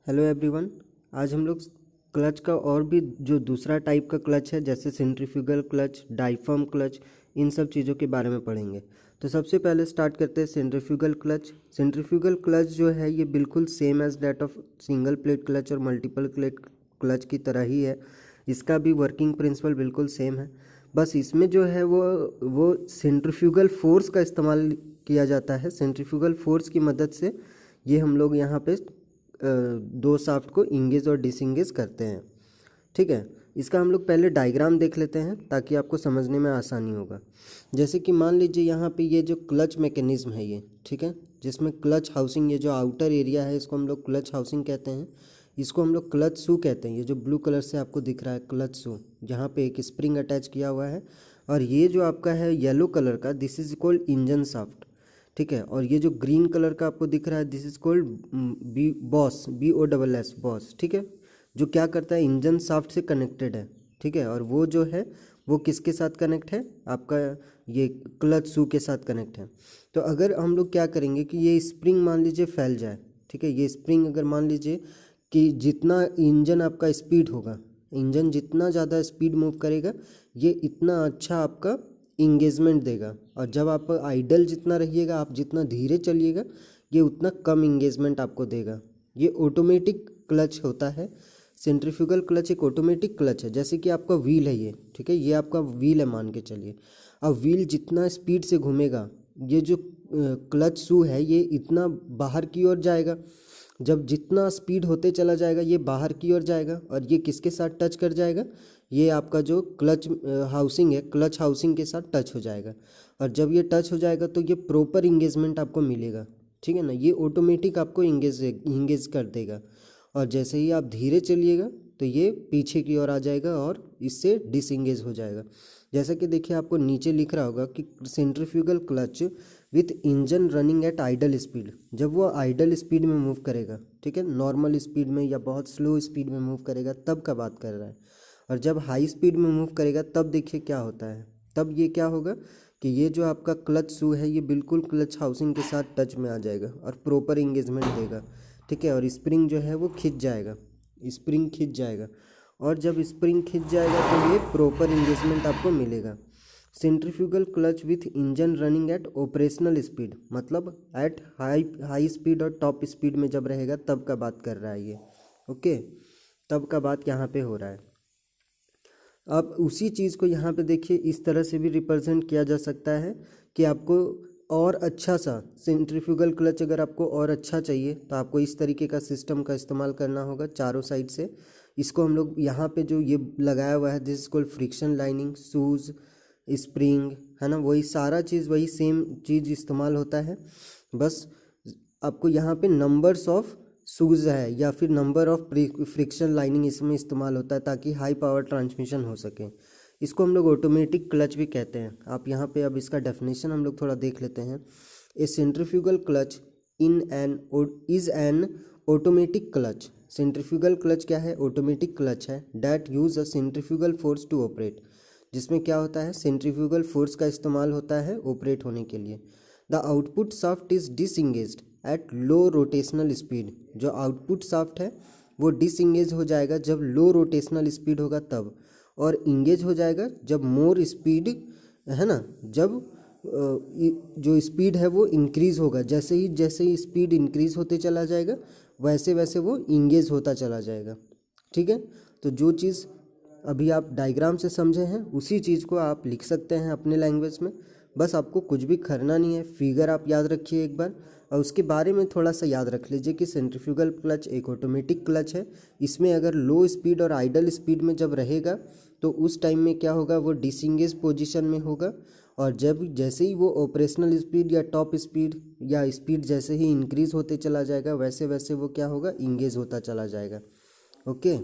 Hello everyone. आज हम लोग क्लच का और भी जो दूसरा टाइप का क्लच है जैसे सेंट्रीफ्यूगल क्लच, डायफ्राम क्लच, इन सब चीज़ों के बारे में पढ़ेंगे। तो सबसे पहले स्टार्ट करते हैं सेंट्रीफ्यूगल क्लच। सेंट्रीफ्यूगल क्लच जो है ये बिल्कुल same as that of single plate clutch और मल्टीपल प्लेट क्लच की तरह ही है। इसका भी वर्किंग प्रिंसिपल बिल्कुल सेम है। बस इसमें जो है वो सेंट्रीफ्यूगल फोर्स का इस्तेमाल किया जाता है। सेंट्रीफ्यूगल फोर्स की मदद से ये हम लोग यहाँ पे दो शाफ्ट को इंगेज और डिसंगेज करते हैं। ठीक है, इसका हम लोग पहले डायग्राम देख लेते हैं ताकि आपको समझने में आसानी होगा। जैसे कि मान लीजिए यहाँ पे ये जो क्लच मैकेनिज्म है ये, ठीक है, जिसमें क्लच हाउसिंग, ये जो आउटर एरिया है इसको हम लोग क्लच हाउसिंग कहते हैं। इसको हम लोग क्लच शू कहते हैं। ये जो ब्लू कलर से आपको दिख रहा है क्लच शू, यहाँ पे एक स्प्रिंग अटैच किया हुआ है। और ये जो आपका है येलो कलर का, this is called engine shaft. ठीक है, और ये जो ग्रीन कलर का आपको दिख रहा है this is called B boss, BOSS boss. ठीक है, जो क्या करता है इंजन शाफ्ट से कनेक्टेड है। ठीक है, और वो जो है वो किसके साथ कनेक्ट है, आपका ये क्लच शू के साथ कनेक्ट है। तो अगर हम लोग क्या करेंगे कि ये स्प्रिंग मान लीजिए फैल जाए। ठीक है, ये स्प्रिंग अगर मान लीजिए कि जितना इंजन आपका स्पीड होगा, इंजन जितना ज़्यादा स्पीड मूव करेगा ये इतना अच्छा आपका इंगेजमेंट देगा। और जब आप आइडल जितना रहिएगा, आप जितना धीरे चलिएगा, ये उतना कम इंगेजमेंट आपको देगा। ये ऑटोमेटिक क्लच होता है। सेंट्रीफ्यूगल क्लच एक ऑटोमेटिक क्लच है। जैसे कि आपका व्हील है ये, ठीक है, ये आपका व्हील है मान के चलिए। अब व्हील जितना स्पीड से घूमेगा, ये जो क्लच शू है ये इतना बाहर की ओर जाएगा। जब जितना स्पीड होते चला जाएगा ये बाहर की ओर जाएगा। और ये किसके साथ टच कर जाएगा, ये आपका जो क्लच हाउसिंग है, क्लच हाउसिंग के साथ टच हो जाएगा। और जब ये टच हो जाएगा तो ये प्रॉपर इंगेजमेंट आपको मिलेगा। ठीक है ना, ये ऑटोमेटिक आपको इंगेज कर देगा। और जैसे ही आप धीरे चलिएगा तो ये पीछे की ओर आ जाएगा और इससे डिसंगेज हो जाएगा। जैसा कि देखिए आपको नीचे लिख रहा होगा कि centrifugal clutch with engine running at idle speed. जब वो आइडल स्पीड में मूव करेगा, ठीक है, नॉर्मल स्पीड में या बहुत स्लो स्पीड में मूव करेगा तब का बात कर रहा है। और जब हाई स्पीड में मूव करेगा तब देखिए क्या होता है। तब ये क्या होगा कि ये जो आपका क्लच शू है ये बिल्कुल क्लच हाउसिंग के साथ टच में आ जाएगा और प्रॉपर इंगेजमेंट देगा। ठीक है, और स्प्रिंग जो है वो खिंच जाएगा, स्प्रिंग खिंच जाएगा। और जब स्प्रिंग खिंच जाएगा तो ये प्रॉपर इंगेजमेंट आपको मिलेगा। Centrifugal clutch with engine running eight operational speed, मतलब एट हाई स्पीड और टॉप स्पीड में जब रहेगा तब का बात कर रहा है ये। ओके, तब का बात यहाँ पे हो रहा है। अब उसी चीज़ को यहाँ पे देखिए इस तरह से भी रिप्रेजेंट किया जा सकता है कि आपको और अच्छा सा सेंट्रीफ्यूगल क्लच अगर आपको और अच्छा चाहिए तो आपको इस तरीके का सिस्टम का इस्तेमाल करना होगा चारों साइड से। इसको हम लोग यहाँ पे जो ये लगाया हुआ है this is called friction lining, shoes, spring, है ना, वही सारा चीज़ वही सेम चीज़ इस्तेमाल होता है। बस आपको यहाँ पे नंबर्स ऑफ शूज़ है या फिर नंबर ऑफ फ्रिक्शन लाइनिंग इसमें इस्तेमाल होता है ताकि हाई पावर ट्रांसमिशन हो सके। इसको हम लोग ऑटोमेटिक क्लच भी कहते हैं। आप यहाँ पे अब इसका डेफिनेशन हम लोग थोड़ा देख लेते हैं। A centrifugal clutch is an automatic clutch. Centrifugal clutch क्या है, ऑटोमेटिक क्लच है। That use a centrifugal force to operate, जिसमें क्या होता है सेंट्रीफ्यूगल फोर्स का इस्तेमाल होता है ऑपरेट होने के लिए। The output shaft is disengaged at low rotational speed. जो आउटपुट शाफ्ट है वो डिसंगेज हो जाएगा जब लो रोटेशनल स्पीड होगा तब, और इंगेज हो जाएगा जब मोर स्पीड, है ना, जब जो स्पीड है वो इंक्रीज होगा। जैसे ही स्पीड इंक्रीज होते चला जाएगा वैसे वैसे वो इंगेज होता चला जाएगा। ठीक है, तो जो चीज़ अभी आप डायग्राम से समझे हैं उसी चीज़ को आप लिख सकते हैं अपने लैंग्वेज में। बस आपको कुछ भी करना नहीं है, फिगर आप याद रखिए एक बार और उसके बारे में थोड़ा सा याद रख लीजिए कि सेंट्रीफ्यूगल क्लच एक ऑटोमेटिक क्लच है। इसमें अगर लो स्पीड और आइडल स्पीड में जब रहेगा तो उस टाइम में क्या होगा, वो डिसंगेज पोजीशन में होगा। और जब जैसे ही वो ऑपरेशनल स्पीड या टॉप स्पीड या स्पीड जैसे ही इंक्रीज होते चला जाएगा वैसे वैसे वो क्या होगा, इंगेज होता चला जाएगा। ओके,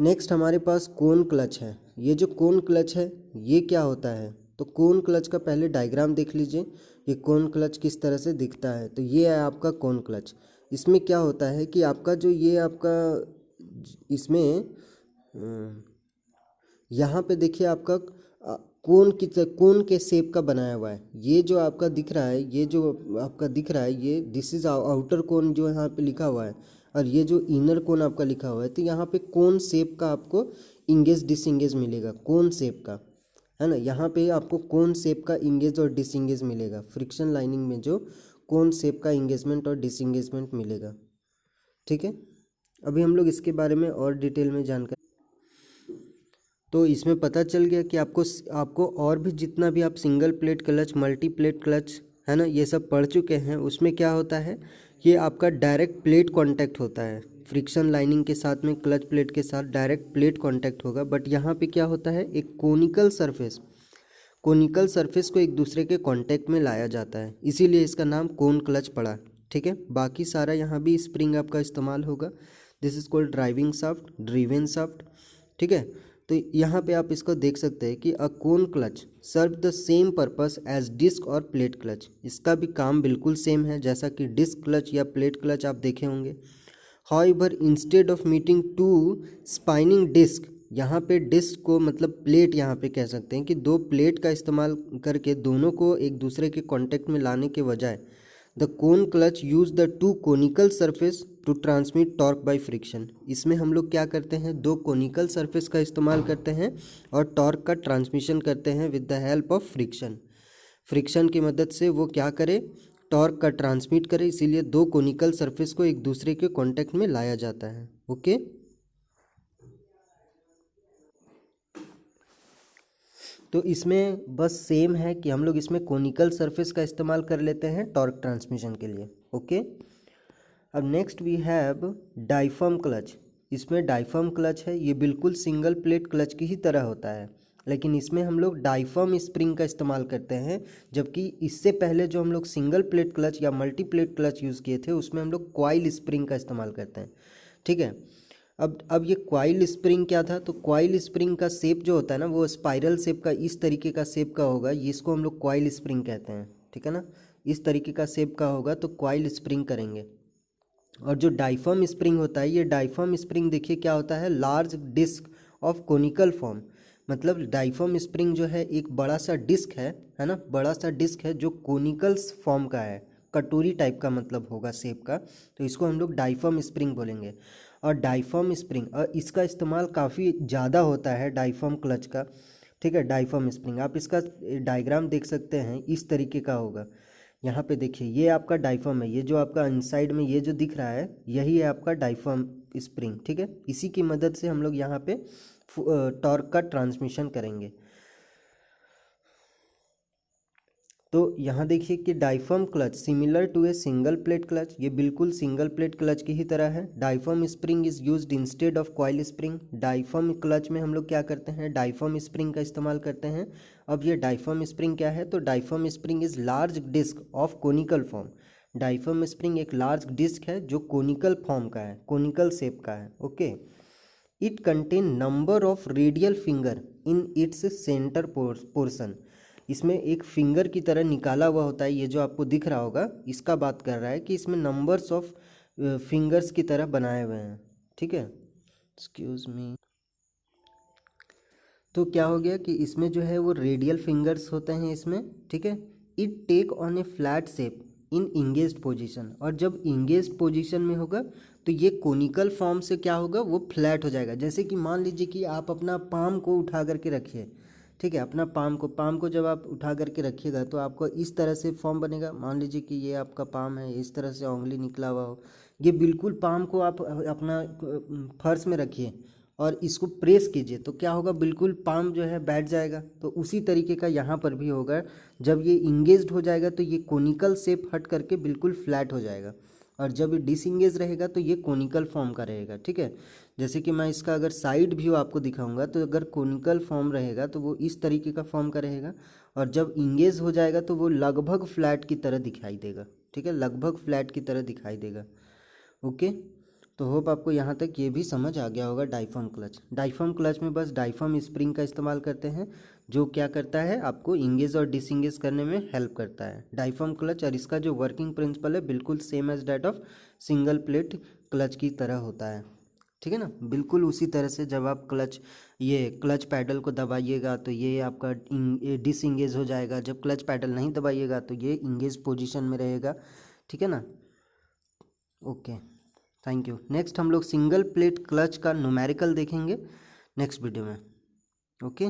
नेक्स्ट हमारे पास कोन क्लच है। ये जो कोन क्लच है ये क्या होता है, तो कोन क्लच का पहले डायग्राम देख लीजिए। ये कोन क्लच किस तरह से दिखता है, तो ये है आपका कोन क्लच। इसमें क्या होता है कि आपका जो ये आपका इसमें यहाँ पे देखिए आपका कौन के शेप का बनाया हुआ है। ये जो आपका दिख रहा है, ये जो आपका दिख रहा है, ये दिस इज आउटर कोन जो यहाँ पे लिखा हुआ है, और ये जो इनर कोन आपका लिखा हुआ है, तो यहाँ पे कौन शेप का आपको इंगेज डिसंगेज मिलेगा, कौन शेप का, है ना। यहाँ पे आपको कौन शेप का इंगेज और डिसंगेज मिलेगा, फ्रिक्शन लाइनिंग में जो कौन शेप का इंगेजमेंट और डिसंगेजमेंट मिलेगा। ठीक है, अभी हम लोग इसके बारे में और डिटेल में जानकारी। तो इसमें पता चल गया कि आपको और भी जितना भी आप single plate clutch, multi plate clutch, है ना, ये सब पढ़ चुके हैं। उसमें क्या होता है कि आपका डायरेक्ट प्लेट कांटेक्ट होता है, फ्रिक्शन लाइनिंग के साथ में क्लच प्लेट के साथ डायरेक्ट प्लेट कांटेक्ट होगा। बट यहाँ पे क्या होता है, एक कोनिकल सरफेस को एक दूसरे के कांटेक्ट में लाया जाता है, इसीलिए इसका नाम कोन क्लच पड़ा। ठीक है, बाकी सारा यहाँ भी स्प्रिंग आपका इस्तेमाल होगा। This is called driving shaft, driven shaft. ठीक है, तो यहाँ पे आप इसको देख सकते हैं कि a cone clutch serve the same purpose as disc और प्लेट क्लच। इसका भी काम बिल्कुल सेम है जैसा कि डिस्क क्लच या प्लेट क्लच आप देखे होंगे। However instead of meeting two spinning disc, यहाँ पे डिस्क को मतलब प्लेट यहाँ पे कह सकते हैं कि दो प्लेट का इस्तेमाल करके दोनों को एक दूसरे के कांटेक्ट में लाने के बजाय the cone clutch use the two conical surface to transmit torque by friction. इसमें हम लोग क्या करते हैं, दो कोनिकल सरफेस का इस्तेमाल करते हैं और टॉर्क का ट्रांसमिशन करते हैं with the help of friction की मदद से वो क्या करे, टॉर्क का ट्रांसमिट करे। इसीलिए दो कोनिकल सरफेस को एक दूसरे के कांटेक्ट में लाया जाता है। ओके, तो इसमें बस सेम है कि हम लोग इसमें कोनिकल सरफेस का इस्तेमाल कर लेते हैं टॉर्क ट्रांसमिशन के लिए। ओके, अब नेक्स्ट वी हैव डाइफर्म क्लच। इसमें डाइफर्म क्लच है, ये बिल्कुल सिंगल प्लेट क्लच की ही तरह होता है, लेकिन इसमें हम लोग डाइफर्म स्प्रिंग का इस्तेमाल करते हैं। जबकि इससे पहले जो हम लोग सिंगल प्लेट क्लच या मल्टी प्लेट क्लच यूज़ किए थे उसमें हम लोग कॉइल स्प्रिंग का इस्तेमाल करते हैं। ठीक है, अब ये कॉइल स्प्रिंग क्या था, तो कॉइल स्प्रिंग का शेप जो होता है ना, वो स्पाइरल शेप का, इस तरीके का शेप का होगा, इसको हम लोग कॉइल स्प्रिंग कहते हैं। ठीक है ना, इस तरीके का शेप का होगा तो कॉइल स्प्रिंग करेंगे। और जो डाइफर्म स्प्रिंग होता है, ये डाइफर्म स्प्रिंग देखिए क्या होता है, large disc of conical form. मतलब डाइफर्म स्प्रिंग जो है एक बड़ा सा डिस्क है ना, बड़ा सा डिस्क है जो कोनिकल फॉर्म का है, कटोरी टाइप का मतलब होगा शेप का, तो इसको हम लोग डाइफर्म स्प्रिंग बोलेंगे। और डाइफर्म स्प्रिंग, और इसका इस्तेमाल काफ़ी ज़्यादा होता है डाइफर्म क्लच का। ठीक है, डाइफर्म स्प्रिंग आप इसका डायग्राम देख सकते हैं, इस तरीके का होगा। यहाँ पे देखिए ये आपका डाइफर्म है, ये जो आपका इनसाइड में ये जो दिख रहा है यही है आपका डाइफर्म स्प्रिंग। ठीक है, इसी की मदद से हम लोग यहाँ पे टॉर्क का ट्रांसमिशन करेंगे। तो यहाँ देखिए कि diaphragm clutch similar to a single plate clutch, ये बिल्कुल सिंगल प्लेट क्लच की ही तरह है। Diaphragm spring is used instead of coil spring. Diaphragm clutch में हम लोग क्या करते हैं, डाइफर्म स्प्रिंग का इस्तेमाल करते हैं। अब ये डाइफर्म स्प्रिंग क्या है, तो diaphragm spring is large disc of conical form. Diaphragm spring एक लार्ज डिस्क है जो कोनिकल फॉर्म का है, कोनिकल शेप का है। Okay, it contain number of radial finger in its centre portion. इसमें एक फिंगर की तरह निकाला हुआ होता है, ये जो आपको दिख रहा होगा इसका बात कर रहा है कि इसमें नंबर्स ऑफ फिंगर्स की तरह बनाए हुए हैं। ठीक है, एक्सक्यूज मी। तो क्या हो गया कि इसमें जो है वो रेडियल फिंगर्स होते हैं इसमें। ठीक है, it take on a flat shape in engaged position, और जब इंगेज्ड पोजीशन में होगा तो ये कोनिकल फॉर्म से क्या होगा, वो फ्लैट हो जाएगा। जैसे कि मान लीजिए कि आप अपना पाम को उठा करके रखिए। ठीक है, अपना पाम को जब आप उठा करके रखिएगा तो आपको इस तरह से फॉर्म बनेगा। मान लीजिए कि ये आपका पाम है, इस तरह से उंगली निकला हुआ हो, ये बिल्कुल पाम को आप अपना फर्श में रखिए और इसको प्रेस कीजिए तो क्या होगा, बिल्कुल पाम जो है बैठ जाएगा। तो उसी तरीके का यहाँ पर भी होगा, जब ये इंगेज्ड हो जाएगा तो ये कोनिकल शेप हट करके बिल्कुल फ्लैट हो जाएगा, और जब ये डिसंगेज रहेगा तो ये कोनिकल फॉर्म का रहेगा। ठीक है, जैसे कि मैं इसका अगर साइड व्यू आपको दिखाऊंगा तो अगर कोनिकल फॉर्म रहेगा तो वो इस तरीके का फॉर्म का रहेगा, और जब इंगेज हो जाएगा तो वो लगभग फ्लैट की तरह दिखाई देगा। ठीक है, लगभग फ्लैट की तरह दिखाई देगा। ओके, तो होप आपको यहाँ तक ये भी समझ आ गया होगा डाइफर्म क्लच। डाइफर्म क्लच में बस डाइफर्म स्प्रिंग का इस्तेमाल करते हैं जो क्या करता है, आपको इंगेज और डिसंगेज करने में हेल्प करता है डाइफर्म क्लच। और इसका जो वर्किंग प्रिंसिपल है बिल्कुल same as that of single plate clutch की तरह होता है। ठीक है ना। बिल्कुल उसी तरह से जब आप क्लच पैडल को दबाइएगा तो ये आपका डिसइंगेज हो जाएगा, जब क्लच पैडल नहीं दबाइएगा तो ये इंगेज पोजीशन में रहेगा। ठीक है ना। Okay, thank you. नेक्स्ट हम लोग सिंगल प्लेट क्लच का न्यूमेरिकल देखेंगे नेक्स्ट वीडियो में। ओके।